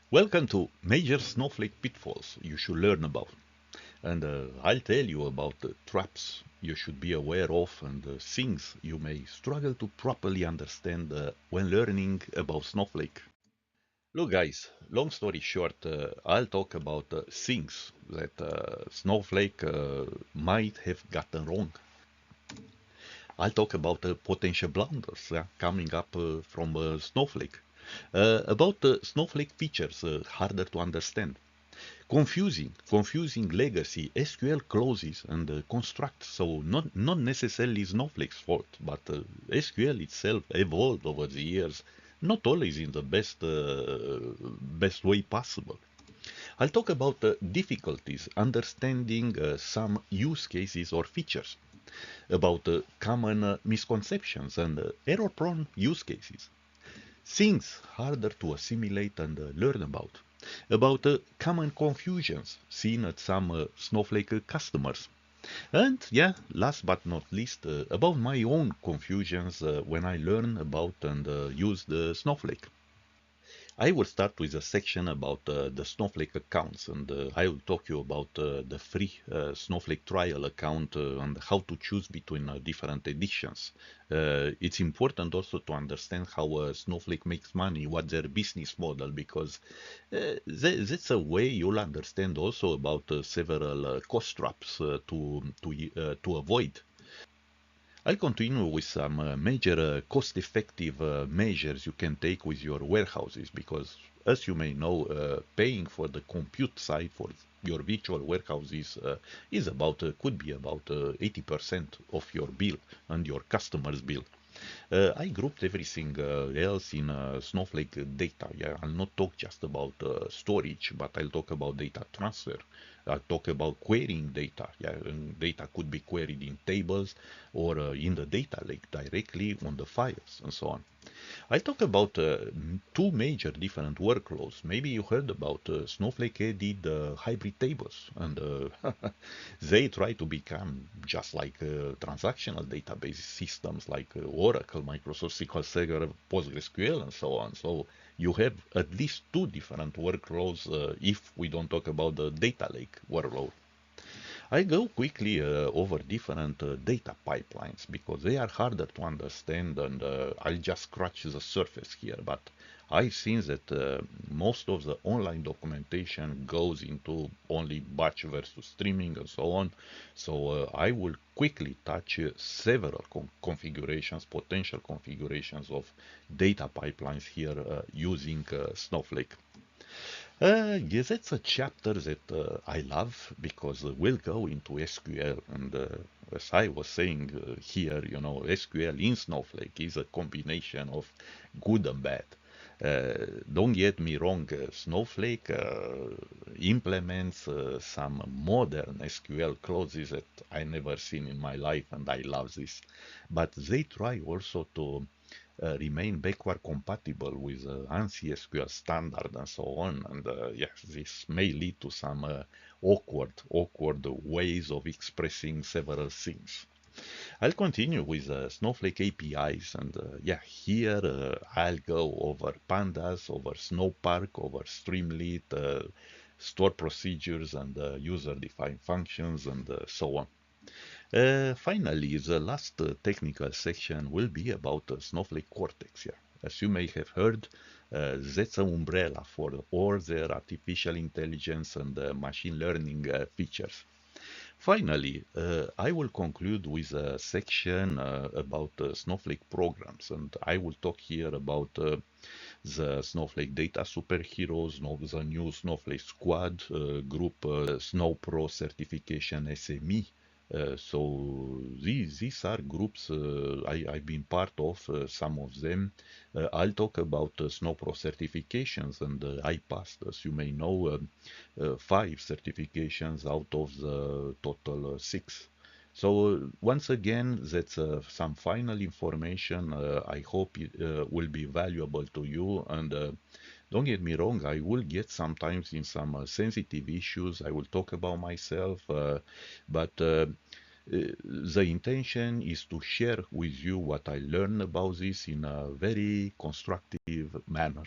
Welcome to major Snowflake pitfalls you should learn about. And I'll tell you about the traps you should be aware of and the things you may struggle to properly understand when learning about Snowflake. Look, guys, long story short, I'll talk about things that Snowflake might have gotten wrong. I'll talk about potential blunders coming up from Snowflake. About Snowflake features harder to understand. Confusing legacy SQL clauses and constructs. So not necessarily Snowflake's fault, but SQL itself evolved over the years, not always in the best way possible. I'll talk about difficulties understanding some use cases or features, about common misconceptions and error-prone use cases. Things harder to assimilate and learn about common confusions seen at some Snowflake customers. And yeah, last but not least, about my own confusions when I learn about and use the Snowflake. I will start with a section about the Snowflake accounts, and I will talk you about the free Snowflake trial account and how to choose between different editions. It's important also to understand how Snowflake makes money, what's their business model, because that's a way you'll understand also about several cost traps to avoid. I'll continue with some major cost-effective measures you can take with your warehouses because, as you may know, paying for the compute side for your virtual warehouses could be about 80% of your bill and your customer's bill. I grouped everything else in Snowflake data. Yeah, I'll not talk just about storage, but I'll talk about data transfer. I'll talk about querying data. Yeah, and data could be queried in tables or in the data lake directly on the files and so on. I talk about two major different workloads. Maybe you heard about Snowflake added hybrid tables, and they try to become just like transactional database systems like Oracle, Microsoft SQL Server, PostgreSQL, and so on. So you have at least two different workloads if we don't talk about the data lake workload. I go quickly over different data pipelines because they are harder to understand, and I'll just scratch the surface here. But I've seen that most of the online documentation goes into only batch versus streaming and so on. So I will quickly touch several configurations, potential configurations of data pipelines here using Snowflake. Yes, it's a chapter that I love because we'll go into SQL. And as I was saying here, SQL in Snowflake is a combination of good and bad. Don't get me wrong, Snowflake implements some modern SQL clauses that I never seen in my life, and I love this. But they try also to remain backward compatible with ANSI SQL standard and so on. And yes, this may lead to some awkward ways of expressing several things. I'll continue with Snowflake APIs, and yeah, here I'll go over pandas, over Snowpark, over Streamlit, store procedures, and user-defined functions, and so on. Finally, the last technical section will be about Snowflake Cortex. Yeah. As you may have heard, that's an umbrella for all the artificial intelligence and machine learning features. Finally, I will conclude with a section about Snowflake programs, and I will talk here about the Snowflake Data Superheroes, the new Snowflake Squad group, Snow Pro Certification SME. So these are groups I've been part of, some of them. I'll talk about SnowPro certifications, and I passed, as you may know, 5 certifications out of the total 6. So once again, that's some final information. I hope it will be valuable to you. And don't get me wrong, I will get sometimes in some sensitive issues. I will talk about myself, but the intention is to share with you what I learned about this in a very constructive manner.